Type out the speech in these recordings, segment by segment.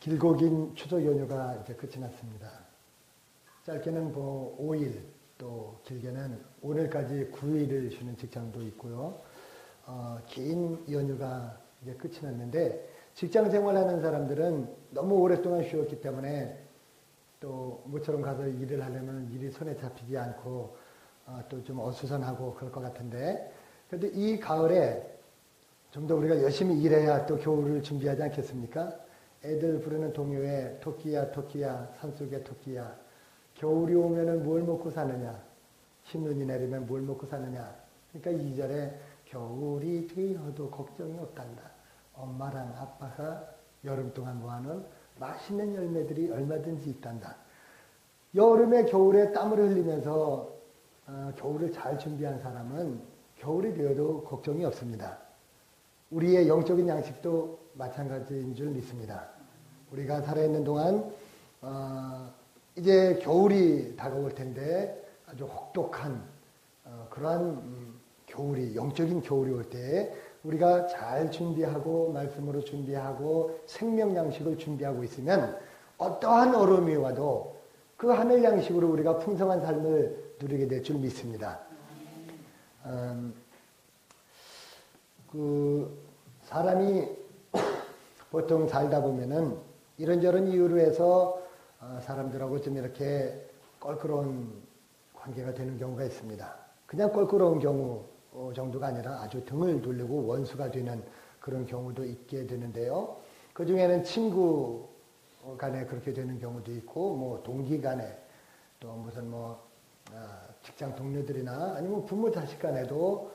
길고 긴 추석 연휴가 이제 끝이 났습니다. 짧게는 5일, 또 길게는 오늘까지 9일을 쉬는 직장도 있고요. 긴 연휴가 이제 끝이 났는데, 직장 생활하는 사람들은 너무 오랫동안 쉬었기 때문에 또 모처럼 가서 일을 하려면 일이 손에 잡히지 않고 또 좀 어수선하고 그럴 것 같은데, 그래도 이 가을에 좀 더 우리가 열심히 일해야 또 겨울을 준비하지 않겠습니까? 애들 부르는 동요에 토끼야 토끼야 산속의 토끼야, 겨울이 오면은 뭘 먹고 사느냐, 신눈이 내리면 뭘 먹고 사느냐. 그러니까 2절에 겨울이 되어도 걱정이 없단다. 엄마랑 아빠가 여름 동안 모아놓은 맛있는 열매들이 얼마든지 있단다. 여름에 겨울에 땀을 흘리면서 겨울을 잘 준비한 사람은 겨울이 되어도 걱정이 없습니다. 우리의 영적인 양식도 마찬가지인 줄 믿습니다. 우리가 살아있는 동안 이제 겨울이 다가올 텐데 아주 혹독한 그러한 겨울이, 영적인 겨울이 올 때 우리가 잘 준비하고 말씀으로 준비하고 생명 양식을 준비하고 있으면 어떠한 얼음이 와도 그 하늘 양식으로 우리가 풍성한 삶을 누리게 될 줄 믿습니다. 사람이 보통 살다 보면은 이런저런 이유로 해서 사람들하고 좀 이렇게 껄끄러운 관계가 되는 경우가 있습니다. 그냥 껄끄러운 경우 정도가 아니라 아주 등을 돌리고 원수가 되는 그런 경우도 있게 되는데요. 그 중에는 친구 간에 그렇게 되는 경우도 있고, 뭐 동기 간에, 또 무슨 직장 동료들이나 아니면 부모 자식 간에도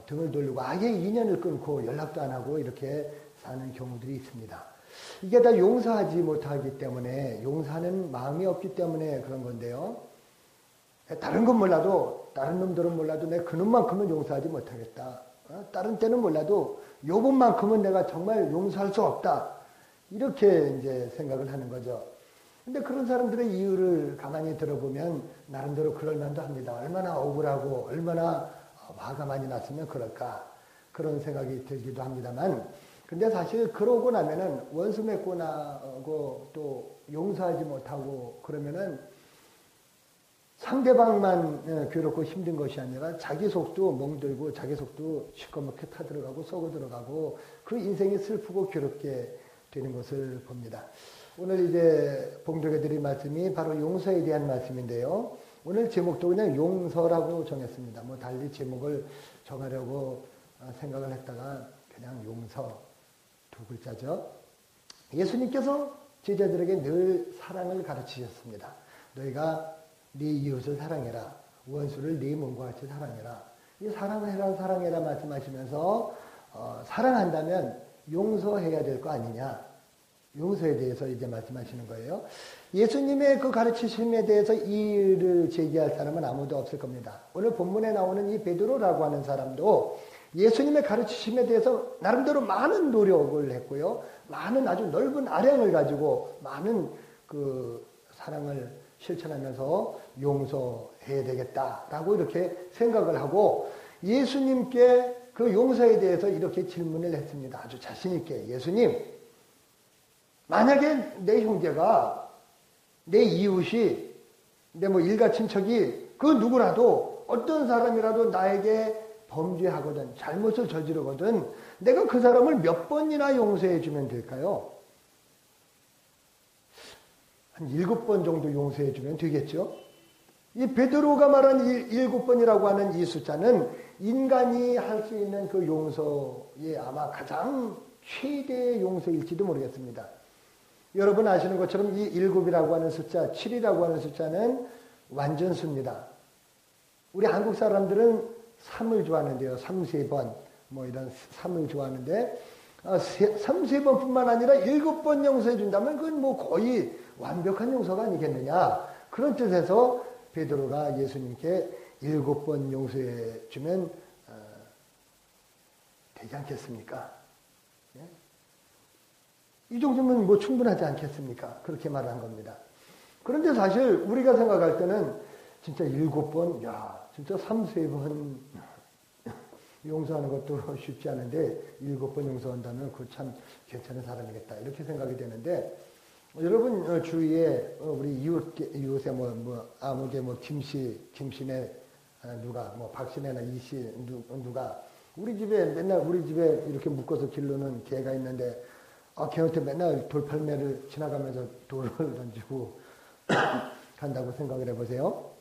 등을 돌리고 아예 인연을 끊고 연락도 안 하고 이렇게 사는 경우들이 있습니다. 이게 다 용서하지 못하기 때문에, 용서하는 마음이 없기 때문에 그런 건데요. 다른 건 몰라도, 다른 놈들은 몰라도 내가 그 놈만큼은 용서하지 못하겠다. 다른 때는 몰라도 요번만큼은 내가 정말 용서할 수 없다. 이렇게 이제 생각을 하는 거죠. 근데 그런 사람들의 이유를 가만히 들어보면 나름대로 그럴 만도 합니다. 얼마나 억울하고 얼마나 화가 많이 났으면 그럴까. 그런 생각이 들기도 합니다만, 근데 사실 그러고 나면은 원수 맺고 나고 또 용서하지 못하고 그러면은 상대방만 괴롭고 힘든 것이 아니라 자기 속도 멍들고 자기 속도 시커멓게 타들어가고 썩어 들어가고 그 인생이 슬프고 괴롭게 되는 것을 봅니다. 오늘 이제 봉독해 드릴 말씀이 바로 용서에 대한 말씀인데요. 오늘 제목도 그냥 용서라고 정했습니다. 달리 제목을 정하려고 생각을 했다가 그냥 용서, 두 글자죠. 예수님께서 제자들에게 늘 사랑을 가르치셨습니다. 너희가 네 이웃을 사랑해라. 원수를 네 몸과 같이 사랑해라. 이 사랑해라 사랑해라 말씀하시면서 사랑한다면 용서해야 될 거 아니냐. 용서에 대해서 이제 말씀하시는 거예요. 예수님의 그 가르치심에 대해서 이의를 제기할 사람은 아무도 없을 겁니다. 오늘 본문에 나오는 이 베드로라고 하는 사람도 예수님의 가르치심에 대해서 나름대로 많은 노력을 했고요. 많은 아주 넓은 아량을 가지고 많은 그 사랑을 실천하면서 용서해야 되겠다라고 이렇게 생각을 하고 예수님께 그 용서에 대해서 이렇게 질문을 했습니다. 아주 자신있게. 예수님, 만약에 내 형제가, 내 이웃이, 내 일가 친척이 그 누구라도 어떤 사람이라도 나에게 범죄하거든, 잘못을 저지르거든, 내가 그 사람을 몇 번이나 용서해 주면 될까요? 한 7번 정도 용서해 주면 되겠죠? 이 베드로가 말한 7번이라고 하는 이 숫자는 인간이 할 수 있는 그 용서의 아마 가장 최대의 용서일지도 모르겠습니다. 여러분 아시는 것처럼 이 7이라고 하는 숫자, 7이라고 하는 숫자는 완전수입니다. 우리 한국 사람들은 3을 좋아하는데요. 3, 3번, 이런 3을 좋아하는데, 3, 3번 뿐만 아니라 7번 용서해 준다면 그건 거의 완벽한 용서가 아니겠느냐. 그런 뜻에서 베드로가 예수님께 7번 용서해 주면 되지 않겠습니까? 예? 이 정도면 충분하지 않겠습니까? 그렇게 말한 겁니다. 그런데 사실 우리가 생각할 때는 진짜 7번, 진짜 3, 4번 용서하는 것도 쉽지 않은데 7번 용서한다면 그 참 괜찮은 사람이겠다. 이렇게 생각이 되는데 여러분 주위에 우리 이웃에 아무개 김씨네 누가 박씨네나 이씨 누가 우리 집에 이렇게 묶어서 기르는 개가 있는데 걔한테 맨날 돌팔매를 지나가면서 돌을 던지고 간다고 생각을 해보세요.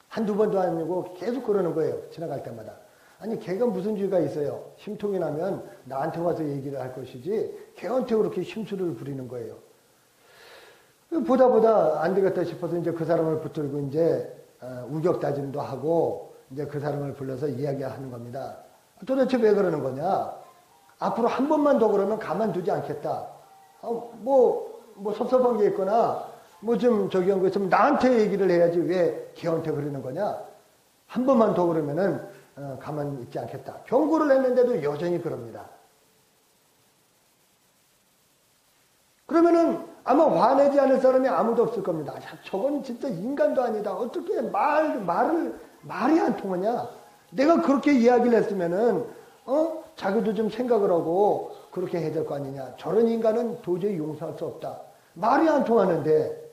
한두 번도 아니고 계속 그러는 거예요. 지나갈 때마다. 아니 걔가 무슨 죄가 있어요. 심통이 나면 나한테 와서 얘기를 할 것이지 걔한테 그렇게 심술을 부리는 거예요. 보다 안 되겠다 싶어서 이제 그 사람을 붙들고 이제 우격다짐도 하고 이제 그 사람을 불러서 이야기하는 겁니다. 도대체 왜 그러는 거냐? 앞으로 한 번만 더 그러면 가만두지 않겠다. 섭섭한 게 있거나 좀 저기 한 거 있으면 나한테 얘기를 해야지 왜 걔한테 그러는 거냐? 한 번만 더 그러면은 가만히 있지 않겠다. 경고를 했는데도 여전히 그럽니다. 그러면은 아마 화내지 않을 사람이 아무도 없을 겁니다. 야, 저건 진짜 인간도 아니다. 어떻게 말이 안 통하냐? 내가 그렇게 이야기를 했으면은, 자기도 좀 생각을 하고 그렇게 해야 될 거 아니냐. 저런 인간은 도저히 용서할 수 없다. 말이 안 통하는데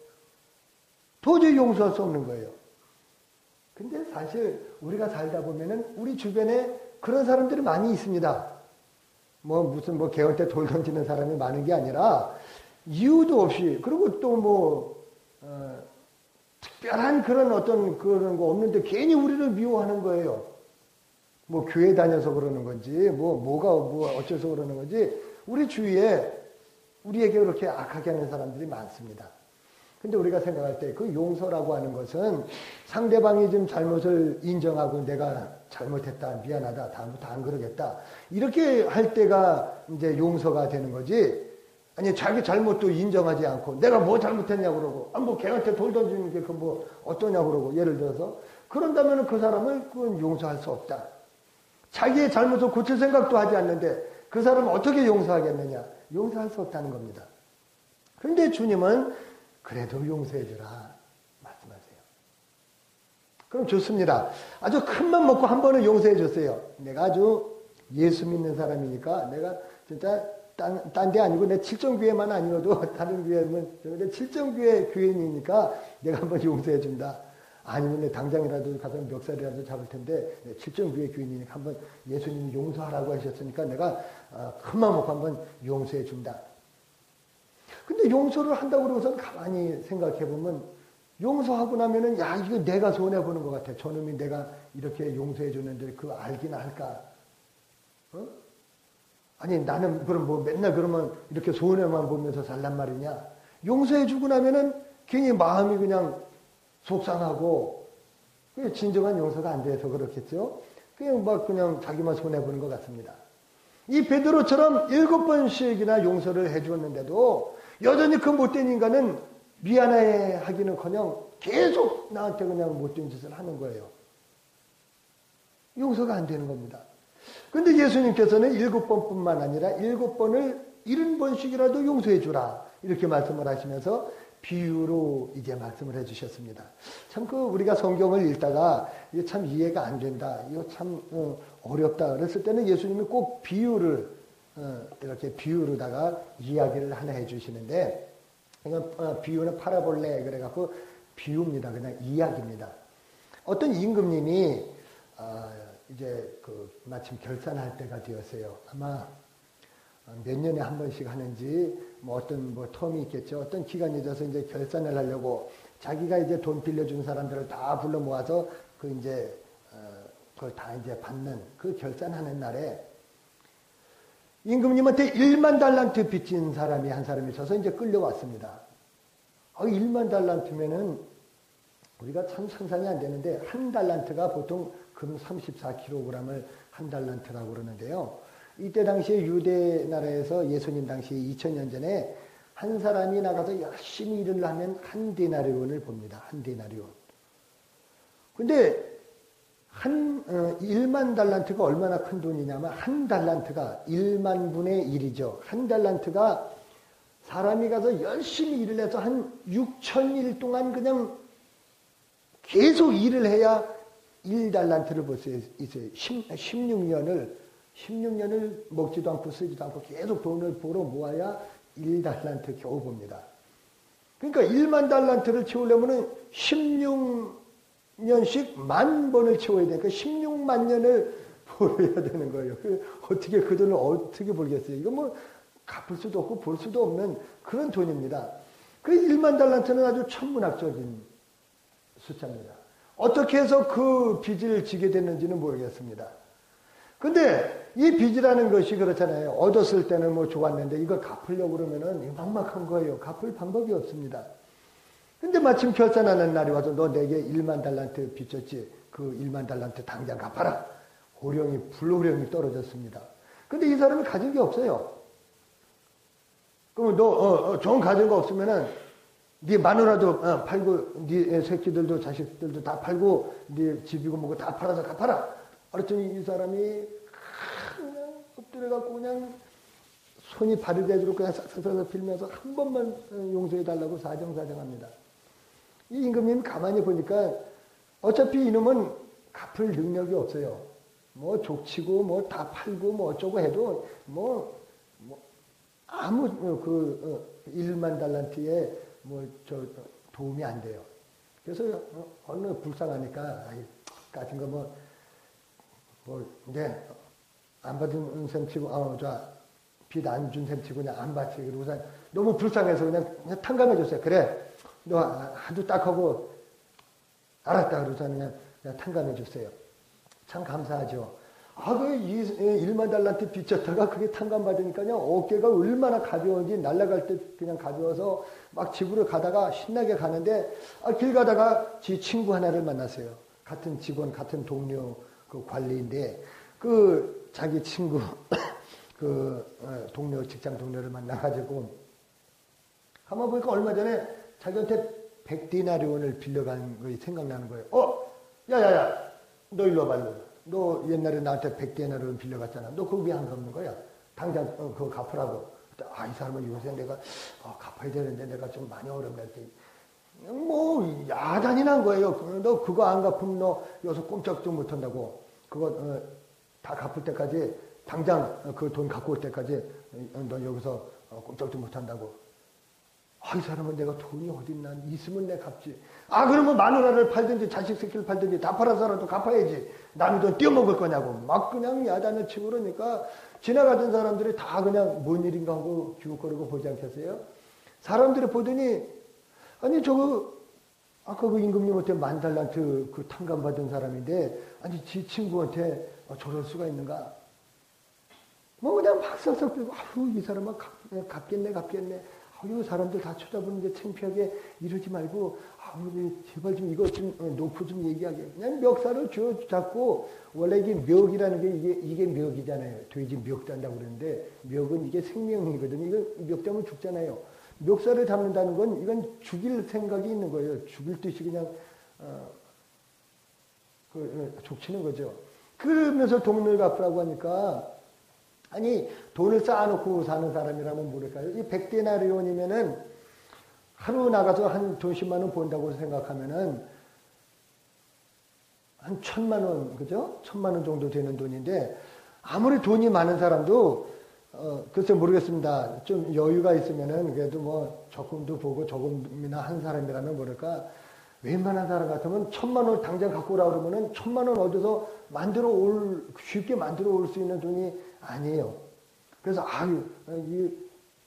도저히 용서할 수 없는 거예요. 근데 사실 우리가 살다 보면은 우리 주변에 그런 사람들이 많이 있습니다. 걔한테 돌 던지는 사람이 많은 게 아니라 이유도 없이, 그리고 또 특별한 그런 거 없는데 괜히 우리를 미워하는 거예요. 교회 다녀서 그러는 건지, 뭐가 어째서 그러는 건지, 우리 주위에 우리에게 그렇게 악하게 하는 사람들이 많습니다. 근데 우리가 생각할 때 그 용서라고 하는 것은 상대방이 좀 잘못을 인정하고 내가 잘못했다, 미안하다, 다음부터 안 그러겠다. 이렇게 할 때가 이제 용서가 되는 거지. 아니, 자기 잘못도 인정하지 않고 내가 뭐 잘못했냐고 그러고, 걔한테 돌 던지는 게 어떠냐고 그러고, 예를 들어서. 그런다면 그 사람을 그건 용서할 수 없다. 자기의 잘못을 고칠 생각도 하지 않는데 그 사람을 어떻게 용서하겠느냐? 용서할 수 없다는 겁니다. 그런데 주님은 그래도 용서해주라 말씀하세요. 그럼 좋습니다. 아주 큰 맘 먹고 한 번은 용서해줬어요. 내가 아주 예수 믿는 사람이니까 내가 진짜 딴 데 아니고 내 칠정교회만 아니어도 다른 교회면 내 칠정교회 교인이니까 내가 한번 용서해준다. 아니면 내 당장이라도 가서 멱살이라도 잡을 텐데 내 칠정교회 교인이니까 한번 예수님이 용서하라고 하셨으니까 내가 큰 맘 먹고 한번 용서해준다. 근데 용서를 한다고 그러고선 가만히 생각해보면 용서하고 나면은 이거 내가 손해보는 것 같아. 저놈이 내가 이렇게 용서해줬는데 그거 알기나 할까? 아니 나는 그럼 맨날 그러면 이렇게 손해만 보면서 살란 말이냐? 용서해주고 나면은 괜히 마음이 그냥 속상하고 그게 진정한 용서가 안 돼서 그렇겠죠? 그냥 자기만 손해보는 것 같습니다. 이 베드로처럼 7번씩이나 용서를 해주었는데도 여전히 그 못된 인간은 미안해 하기는커녕 계속 나한테 그냥 못된 짓을 하는 거예요. 용서가 안 되는 겁니다. 그런데 예수님께서는 7번뿐만 아니라 7번을 70번씩이라도 용서해 주라 이렇게 말씀을 하시면서 비유로 이제 말씀을 해주셨습니다. 참 우리가 성경을 읽다가 이게 참 이해가 안 된다, 이거 참 어렵다 그랬을 때는 예수님이 꼭 비유를 이렇게 비유로다가 이야기를 하나 해주시는데, 이건 비유는 파라볼레 그래갖고 비유입니다. 그냥 이야기입니다. 어떤 임금님이 이제 마침 결산할 때가 되었어요. 아마 몇 년에 한 번씩 하는지 어떤 텀이 있겠죠. 어떤 기간이 돼서 이제 결산을 하려고 자기가 이제 돈 빌려준 사람들을 다 불러 모아서 그걸 다 이제 받는 그 결산하는 날에 임금님한테 1만 달란트 빚진 사람이 한 사람이 있어서 이제 끌려왔습니다. 1만 달란트면은 우리가 참 상상이 안 되는데 한 달란트가 보통 금 34kg을 한 달란트라고 그러는데요. 이때 당시에 유대 나라에서 예수님 당시 2000년 전에 한 사람이 나가서 열심히 일을 하면 한 데나리온을 봅니다. 한 데나리온. 근데 1만 달란트가 얼마나 큰 돈이냐면 한 달란트가 1만 분의 1이죠. 한 달란트가 사람이 가서 열심히 일을 해서 한 6,000일 동안 그냥 계속 일을 해야 1달란트를 벌 수 있어요. 16년을 먹지도 않고 쓰지도 않고 계속 돈을 벌어 모아야 1달란트 겨우 봅니다. 그러니까 1만 달란트를 채우려면은 16년씩 10,000번을 채워야 되니까 16만 년을 벌어야 되는 거예요. 어떻게 그 돈을 어떻게 벌겠어요? 이거 뭐 갚을 수도 없고 벌 수도 없는 그런 돈입니다. 그 1만 달란트는 아주 천문학적인 숫자입니다. 어떻게 해서 그 빚을 지게 됐는지는 모르겠습니다. 근데 이 빚이라는 것이 그렇잖아요. 얻었을 때는 뭐 좋았는데 이걸 갚으려고 그러면은 막막한 거예요. 갚을 방법이 없습니다. 근데 마침 결산하는 날이 와서 너 내게 1만 달란트 빚졌지? 그 1만 달란트 당장 갚아라. 불호령이 떨어졌습니다. 근데 이 사람이 가진 게 없어요. 그러면 너 좋은 가진 거 없으면은 네 마누라도 팔고 네 새끼들도 자식들도 다 팔고 네 집이고 뭐고 다 팔아서 갚아라. 그랬더니 이 사람이 그냥 엎드려갖고 그냥 손이 발이 되도록 그냥 싹싹싹 빌면서 한 번만 용서해달라고 사정사정합니다. 이 임금님 가만히 보니까 어차피 이놈은 갚을 능력이 없어요. 뭐 족치고 뭐 다 팔고 뭐 어쩌고 해도 뭐 아무 1만 달란트에 도움이 안 돼요. 그래서 어느 불쌍하니까 같은 거 안 받은 셈 치고 빚 안 준 셈 치고 그냥 안 받지. 그리고 너무 불쌍해서 그냥 탕감해 줬어요. 그래, 너 아주 딱 하고 알았다. 그래서 그냥 탕감해 줬어요. 참 감사하죠. 그 1만 달란트 빚졌다가 그게 탕감받으니까요, 어깨가 얼마나 가벼운지 날아갈 때 그냥 가벼워서 막 집으로 가다가 신나게 가는데, 길 가다가 지 친구 하나를 만났어요. 같은 직원, 같은 동료 그 관리인데, 자기 친구, 직장 동료를 만나가지고, 가만 보니까 얼마 전에 자기한테 100디나리온을 빌려간 거 생각나는 거예요. 야야야, 너 일로 와봐, 일로. 너 옛날에 나한테 100디나리온 빌려갔잖아. 너 그거 왜 안 갚는 거야? 당장 그거 갚으라고. 이 사람은 요새 내가 갚아야 되는데 내가 좀 많이 어렵네. 뭐 야단이 난 거예요. 너 그거 안 갚으면 너 여기서 꼼짝도 못 한다고. 그거 다 갚을 때까지 당장 그 돈 갖고 올 때까지 너 여기서 꼼짝도 못 한다고. 이 사람은 내가 돈이 어딨나? 있으면 내가 갚지. 그러면 마누라를 팔든지 자식 새끼를 팔든지 다 팔아서라도 갚아야지. 남의 돈 떼어먹을 거냐고. 막 그냥 야단을 치고 그러니까 지나가던 사람들이 다 그냥 뭔 일인가 하고 기웃거리고 보지 않겠어요? 사람들이 보더니 아니 아까 그 임금님한테 1만 달란트 그 탕감 받은 사람인데 아니 지 친구한테 저럴 수가 있는가? 뭐 그냥 막 썩썩 들고 이 사람은 갚겠네. 사람들 다 쳐다보는데 창피하게 이러지 말고 제발 좀 이거 좀 놓고 좀 얘기하게. 그냥 멱살을 쥐어잡고 원래 이게 멱이라는 게 이게 멱이잖아요. 돼지 멱 단다고 그러는데 멱은 이게 생명이거든요. 이거 멱 잡으면 죽잖아요. 멱살을 잡는다는 건 이건 죽일 생각이 있는 거예요. 죽일 듯이 그냥 족치는 거죠. 그러면서 돈을 갚으라고 하니까 아니 돈을 쌓아놓고 사는 사람이라면 모를까요? 이 100데나리온이면은 하루 나가서 한 돈 10만 원 번다고 생각하면은 한 1,000만 원, 그죠? 1,000만 원 정도 되는 돈인데 아무리 돈이 많은 사람도 글쎄 모르겠습니다. 좀 여유가 있으면은 그래도 뭐 조금도 보고 조금이나 한 사람이라면 모를까 웬만한 사람 같으면 1,000만 원 당장 갖고 오라 그러면은 1,000만 원 얻어서 쉽게 만들어 올 수 있는 돈이 아니에요. 그래서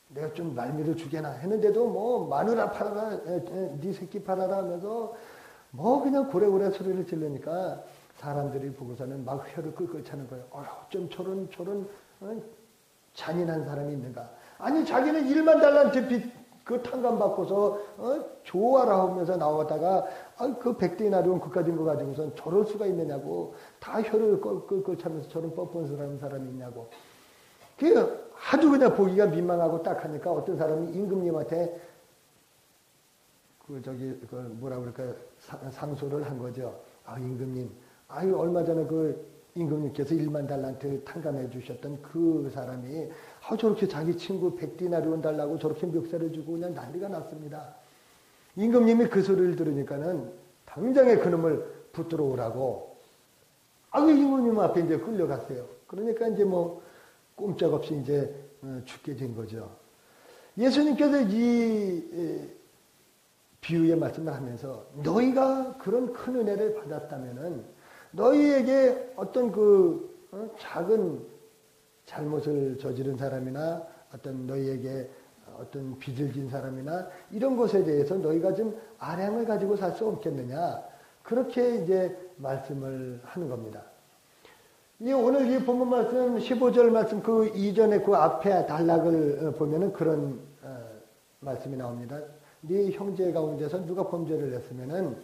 내가 좀 말미를 주게나 했는데도 뭐 마누라 팔아라, 네 새끼 팔아라 하면서 뭐 그냥 고래고래 소리를 지르니까 사람들이 보고서는 막 혀를 끌끌 차는 거예요. 좀 저런 잔인한 사람이 있는가. 아니 자기는 1만 달란트 빚 그 탕감 받고서 좋아라 하면서 나왔다가 그 100데나리온 그까진 거 가지고선 저럴 수가 있느냐고. 다 혀를 끌끌 차면서 저런 뻔뻔스러운 사람이 있냐고. 하도 그냥 보기가 민망하고 딱 하니까 어떤 사람이 임금님한테 상소를 한 거죠. 임금님, 얼마 전에 그 임금님께서 1만 달란트 탕감해 주셨던 그 사람이 저렇게 자기 친구 100디나리온 달라고 저렇게 멱살을 주고 그냥 난리가 났습니다. 임금님이 그 소리를 들으니까는 당장에 그놈을 붙들어 오라고 임금님 앞에 이제 끌려갔어요. 그러니까 이제 뭐 꼼짝없이 이제 죽게 된 거죠. 예수님께서 이 비유의 말씀을 하면서 너희가 그런 큰 은혜를 받았다면은 너희에게 어떤 작은 잘못을 저지른 사람이나 어떤 너희에게 어떤 빚을 진 사람이나 이런 것에 대해서 너희가 좀 아량을 가지고 살 수 없겠느냐. 그렇게 이제 말씀을 하는 겁니다. 오늘 이 본문 말씀 15절 말씀 그 이전에 그 앞에 단락을 보면은 그런 말씀이 나옵니다. 네 형제 가운데서 누가 범죄를 했으면은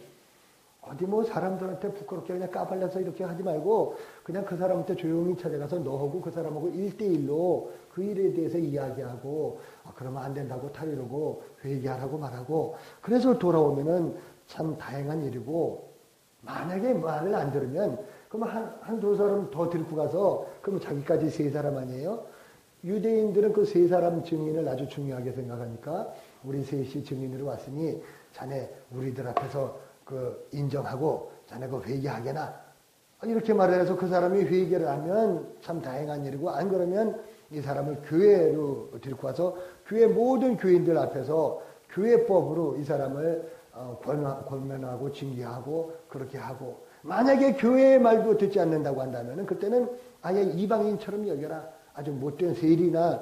어디 뭐 사람들한테 부끄럽게 그냥 까발려서 이렇게 하지 말고 그냥 그 사람한테 조용히 찾아가서 너하고 그 사람하고 1대1로 그 일에 대해서 이야기하고 그러면 안 된다고 타이르고 회개하라고 말하고 그래서 돌아오면은 참 다행한 일이고 만약에 말을 안 들으면 그러면 한두 사람 더 데리고 가서 그러면 자기까지 세 사람 아니에요? 유대인들은 그 세 사람 증인을 아주 중요하게 생각하니까 우리 셋이 증인으로 왔으니 자네 우리들 앞에서 인정하고 자네 회개하게나 이렇게 말을 해서 그 사람이 회개를 하면 참 다행한 일이고 안 그러면 이 사람을 교회로 데리고 와서 교회 모든 교인들 앞에서 교회법으로 이 사람을 권면하고 징계하고 그렇게 하고 만약에 교회의 말도 듣지 않는다고 한다면 그때는 아예 이방인처럼 여겨라. 아주 못된 세리나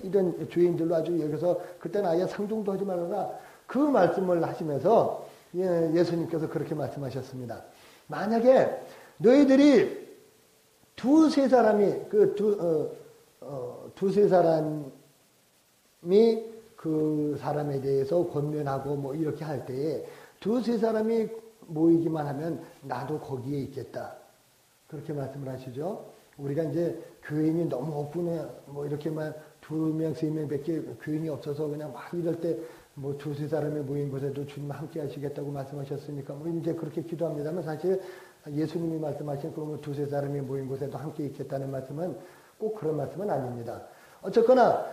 이런 죄인들로 아주 여기서 그때는 아예 상종도 하지 말아라. 그 말씀을 하시면서 예수님께서 그렇게 말씀하셨습니다. 만약에 너희들이 두세 사람이 두세 사람이 그 사람에 대해서 권면하고 뭐 이렇게 할 때에 두세 사람이 모이기만 하면 나도 거기에 있겠다. 그렇게 말씀을 하시죠. 우리가 이제 교인이 너무 없구나 뭐 이렇게만 2명, 3명밖에 교인이 없어서 그냥 막 이럴 때 뭐 두세 사람이 모인 곳에도 주님 함께 하시겠다고 말씀하셨으니까 우리 이제 그렇게 기도합니다만 사실 예수님이 말씀하신 그 두세 사람이 모인 곳에도 함께 있겠다는 말씀은 꼭 그런 말씀은 아닙니다. 어쨌거나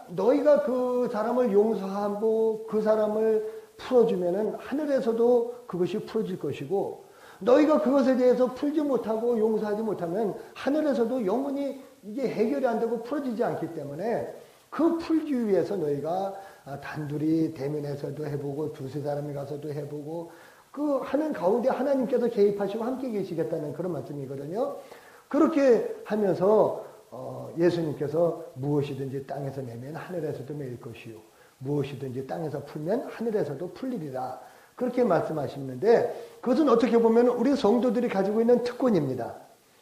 너희가 그 사람을 용서하고 그 사람을 풀어주면은 하늘에서도 그것이 풀어질 것이고 너희가 그것에 대해서 풀지 못하고 용서하지 못하면 하늘에서도 영원히 이게 해결이 안 되고 풀어지지 않기 때문에 그 풀기 위해서 너희가 단둘이 대면에서도 해보고 두세 사람이 가서도 해보고 그 하는 가운데 하나님께서 개입하시고 함께 계시겠다는 그런 말씀이거든요. 그렇게 하면서 예수님께서 무엇이든지 땅에서 내면 하늘에서도 매일 것이요 무엇이든지 땅에서 풀면 하늘에서도 풀리리라. 그렇게 말씀하시는데 그것은 어떻게 보면 우리 성도들이 가지고 있는 특권입니다.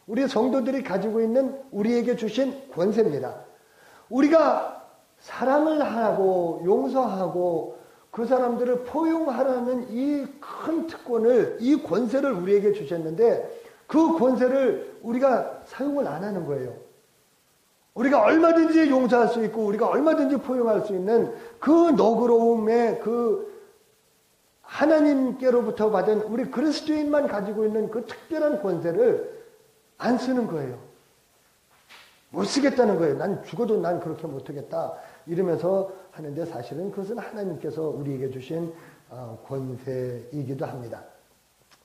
우리 성도들이 가지고 있는 우리에게 주신 권세입니다. 우리가 사랑을 하고 용서하고 그 사람들을 포용하라는 이 큰 특권을 이 권세를 우리에게 주셨는데 그 권세를 우리가 사용을 안 하는 거예요. 우리가 얼마든지 용서할 수 있고 우리가 얼마든지 포용할 수 있는 그 너그러움의 하나님께로부터 받은 우리 그리스도인만 가지고 있는 그 특별한 권세를 안 쓰는 거예요. 못 쓰겠다는 거예요. 난 죽어도 난 그렇게 못하겠다. 이러면서 하는데 사실은 그것은 하나님께서 우리에게 주신 권세이기도 합니다.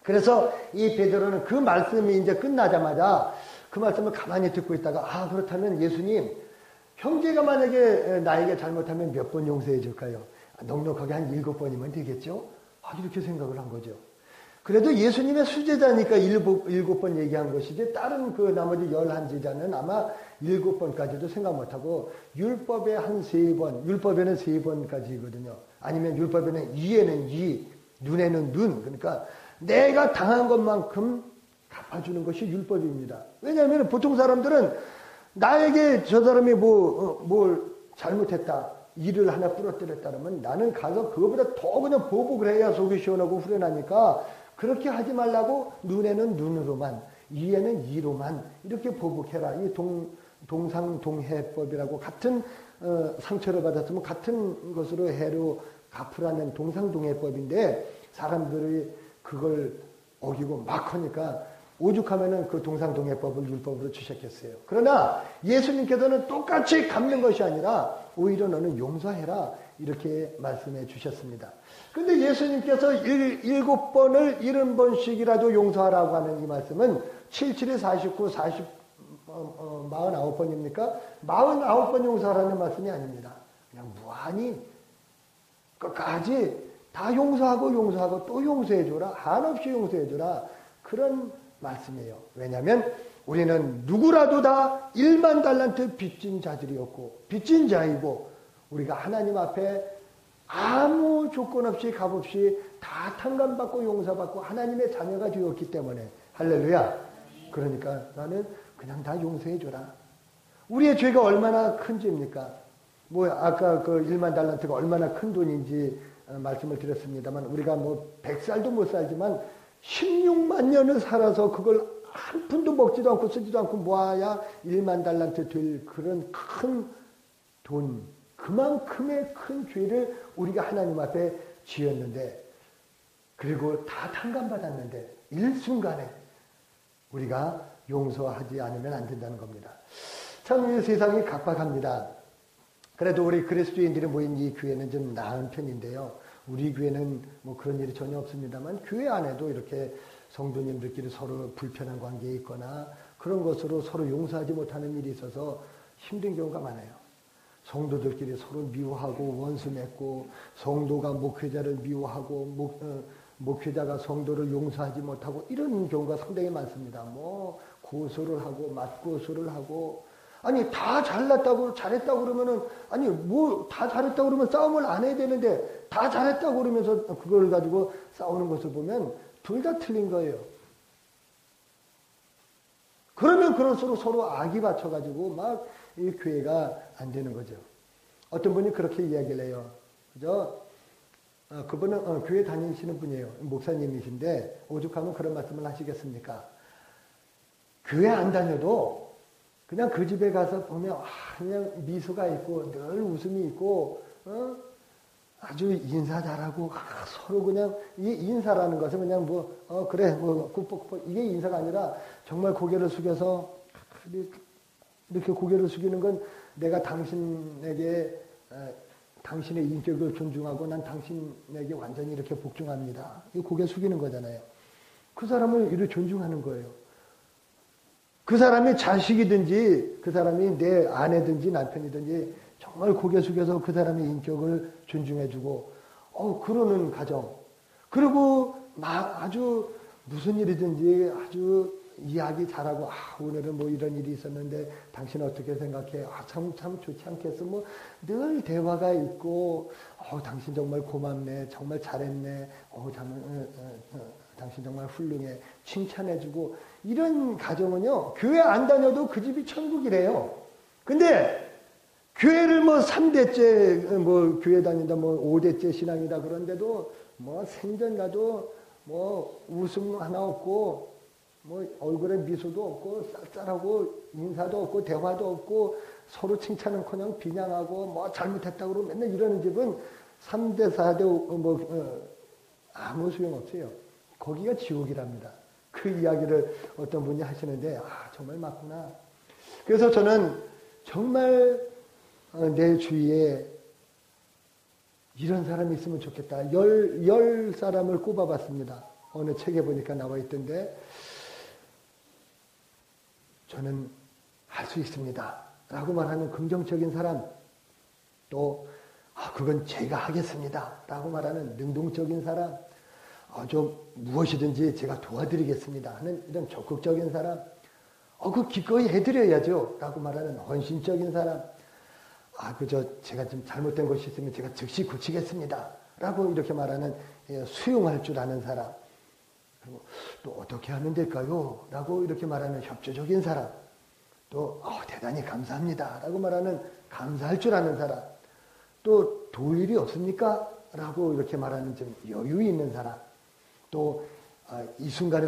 그래서 이 베드로는 그 말씀이 이제 끝나자마자 그 말씀을 가만히 듣고 있다가 그렇다면 예수님 형제가 만약에 나에게 잘못하면 몇 번 용서해 줄까요? 넉넉하게 한 7번이면 되겠죠? 이렇게 생각을 한 거죠. 그래도 예수님의 수제자니까 7번 얘기한 것이지 다른 나머지 11제자는 아마 7번까지도 생각 못하고 율법에 한 3번, 율법에는 3번까지거든요. 아니면 율법에는 이에는 이, 눈에는 눈. 그러니까 내가 당한 것만큼 갚아주는 것이 율법입니다. 왜냐하면 보통 사람들은 나에게 저 사람이 뭘 잘못했다. 일을 하나 부러뜨렸다면 나는 가서 그거보다 더 그냥 보복을 해야 속이 시원하고 후련하니까 그렇게 하지 말라고 눈에는 눈으로만 이에는 이로만 이렇게 보복해라. 이 동상동해법이라고 같은 상처를 받았으면 같은 것으로 해로 갚으라는 동상동해법인데 사람들이 그걸 어기고 막 하니까 오죽하면은 그 동상동해법을 율법으로 주셨겠어요. 그러나 예수님께서는 똑같이 갚는 것이 아니라 오히려 너는 용서해라 이렇게 말씀해 주셨습니다. 근데 예수님께서 7번을 70번씩이라도 용서하라고 하는 이 말씀은 77에 49, 49번입니까? 49번 용서하라는 말씀이 아닙니다. 그냥 무한히 끝까지 다 용서하고 또 용서해줘라. 한없이 용서해줘라. 그런 말씀이에요. 왜냐하면 우리는 누구라도 다 1만 달란트 빚진 자들이었고 빚진 자이고 우리가 하나님 앞에 아무 조건 없이 값없이 다 탕감받고 용서받고 하나님의 자녀가 되었기 때문에 할렐루야. 그러니까 나는 그냥 다 용서해줘라. 우리의 죄가 얼마나 큰 죄입니까? 뭐 아까 그 1만 달란트가 얼마나 큰 돈인지 말씀을 드렸습니다만 우리가 뭐 100살도 못 살지만 16만 년을 살아서 그걸 한 푼도 먹지도 않고 쓰지도 않고 모아야 1만 달란트 될 그런 큰 돈, 그만큼의 큰 죄를 우리가 하나님 앞에 지었는데 그리고 다 탕감받았는데 일순간에 우리가 용서하지 않으면 안 된다는 겁니다. 참 이 세상이 각박합니다. 그래도 우리 그리스도인들이 모인 이 교회는 좀 나은 편인데요. 우리 교회는 뭐 그런 일이 전혀 없습니다만 교회 안에도 이렇게 성도님들끼리 서로 불편한 관계에 있거나 그런 것으로 서로 용서하지 못하는 일이 있어서 힘든 경우가 많아요. 성도들끼리 서로 미워하고 원수 맺고 성도가 목회자를 미워하고 목회자가 성도를 용서하지 못하고 이런 경우가 상당히 많습니다. 뭐 고소를 하고 맞고소를 하고 아니 다 잘났다고 잘했다고 그러면은 아니 뭐 다 잘했다고 그러면 싸움을 안 해야 되는데 다 잘했다고 그러면서 그걸 가지고 싸우는 것을 보면 둘 다 틀린 거예요. 그러면 그럴수록 서로 악이 받쳐가지고 막 이 교회가 안 되는 거죠. 어떤 분이 그렇게 이야기를 해요. 그죠? 그분은 교회 다니시는 분이에요. 목사님이신데 오죽하면 그런 말씀을 하시겠습니까? 교회 안 다녀도 그냥 그 집에 가서 보면 그냥 미소가 있고 늘 웃음이 있고 아주 인사 잘하고 서로 그냥 이 인사라는 것은 그냥 그래 꾹꾹꾹 이게 인사가 아니라 정말 고개를 숙여서 이렇게 고개를 숙이는 건 내가 당신에게 당신의 인격을 존중하고 난 당신에게 완전히 이렇게 복종합니다. 이 고개 숙이는 거잖아요. 그 사람을 이렇게 존중하는 거예요. 그 사람이 자식이든지 그 사람이 내 아내든지 남편이든지 정말 고개 숙여서 그 사람의 인격을 존중해주고 그러는 가정. 그리고 아주 무슨 일이든지 아주 이야기 잘하고 오늘은 뭐 이런 일이 있었는데 당신은 어떻게 생각해? 참 좋지 않겠어? 뭐 늘 대화가 있고 당신 정말 고맙네. 정말 잘했네. 당신 정말 훌륭해. 칭찬해주고 이런 가정은요. 교회 안 다녀도 그 집이 천국이래요. 근데 교회를 뭐 3대째 뭐 교회 다닌다 뭐 5대째 신앙이다 그런데도 뭐 생전 가도 뭐 웃음 하나 없고 뭐 얼굴에 미소도 없고 쌀쌀하고 인사도 없고 대화도 없고 서로 칭찬은커녕 비난하고 뭐 잘못했다고 그러고 맨날 이러는 집은 3대 4대 아무 소용없어요. 거기가 지옥이랍니다. 그 이야기를 어떤 분이 하시는데 정말 맞구나. 그래서 저는 정말 내 주위에 이런 사람이 있으면 좋겠다. 열 사람을 꼽아봤습니다. 어느 책에 보니까 나와 있던데 저는 할 수 있습니다. 라고 말하는 긍정적인 사람, 또 그건 제가 하겠습니다. 라고 말하는 능동적인 사람, 좀 무엇이든지 제가 도와드리겠습니다. 하는 이런 적극적인 사람, 그 기꺼이 해드려야죠. 라고 말하는 헌신적인 사람, 제가 좀 잘못된 것이 있으면 제가 즉시 고치겠습니다. 라고 이렇게 말하는 수용할 줄 아는 사람, 그리고 또 어떻게 하면 될까요? 라고 이렇게 말하는 협조적인 사람, 또 대단히 감사합니다. 라고 말하는 감사할 줄 아는 사람, 또 도울 일이 없습니까? 라고 이렇게 말하는 좀 여유 있는 사람, 또 이 순간에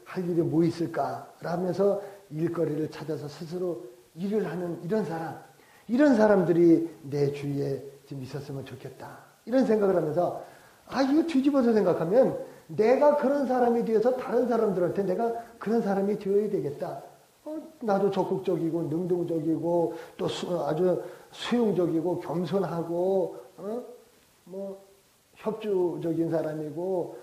할 일이 뭐 있을까? 라면서 일거리를 찾아서 스스로 일을 하는 이런 사람, 이런 사람들이 내 주위에 좀 있었으면 좋겠다. 이런 생각을 하면서 이거 뒤집어서 생각하면 내가 그런 사람이 되어서 다른 사람들한테 내가 그런 사람이 되어야 되겠다. 나도 적극적이고 능동적이고 또 아주 수용적이고 겸손하고 협조적인 사람이고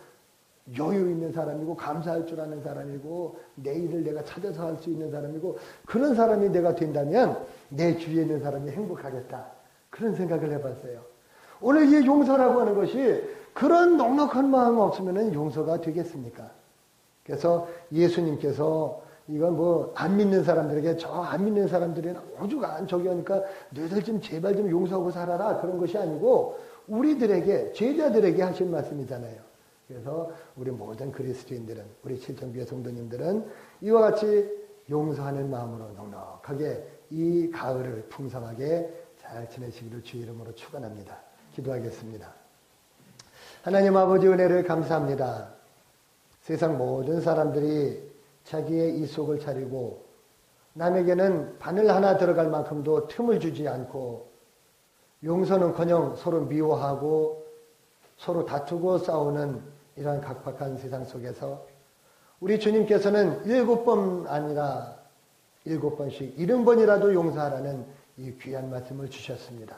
여유 있는 사람이고 감사할 줄 아는 사람이고 내 일을 내가 찾아서 할 수 있는 사람이고 그런 사람이 내가 된다면 내 주위에 있는 사람이 행복하겠다. 그런 생각을 해봤어요. 오늘 이 용서라고 하는 것이 그런 넉넉한 마음 없으면 용서가 되겠습니까? 그래서 예수님께서 이건 뭐 안 믿는 사람들에게 저 안 믿는 사람들이 오죽안 저기 하니까 너희들 좀 제발 좀 용서하고 살아라 그런 것이 아니고 우리들에게 제자들에게 하신 말씀이잖아요. 그래서 우리 모든 그리스도인들은 우리 칠정교회 성도님들은 이와 같이 용서하는 마음으로 넉넉하게 이 가을을 풍성하게 잘 지내시기를 주 이름으로 축원합니다. 기도하겠습니다. 하나님 아버지 은혜를 감사합니다. 세상 모든 사람들이 자기의 이 속을 차리고 남에게는 바늘 하나 들어갈 만큼도 틈을 주지 않고 용서는커녕 서로 미워하고 서로 다투고 싸우는 이러한 각박한 세상 속에서 우리 주님께서는 7번 아니라 7번씩 70번이라도 용서하라는 이 귀한 말씀을 주셨습니다.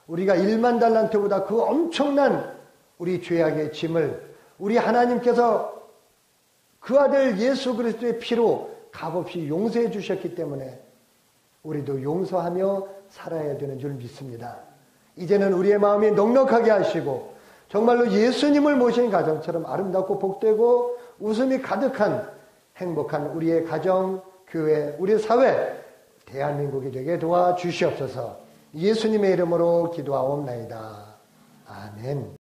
우리가 1만 달란트보다 그 엄청난 우리 죄악의 짐을 우리 하나님께서 그 아들 예수 그리스도의 피로 값없이 용서해 주셨기 때문에 우리도 용서하며 살아야 되는 줄 믿습니다. 이제는 우리의 마음이 넉넉하게 하시고 정말로 예수님을 모신 가정처럼 아름답고 복되고 웃음이 가득한 행복한 우리의 가정, 교회, 우리 사회, 대한민국이 되게 도와주시옵소서. 예수님의 이름으로 기도하옵나이다. 아멘.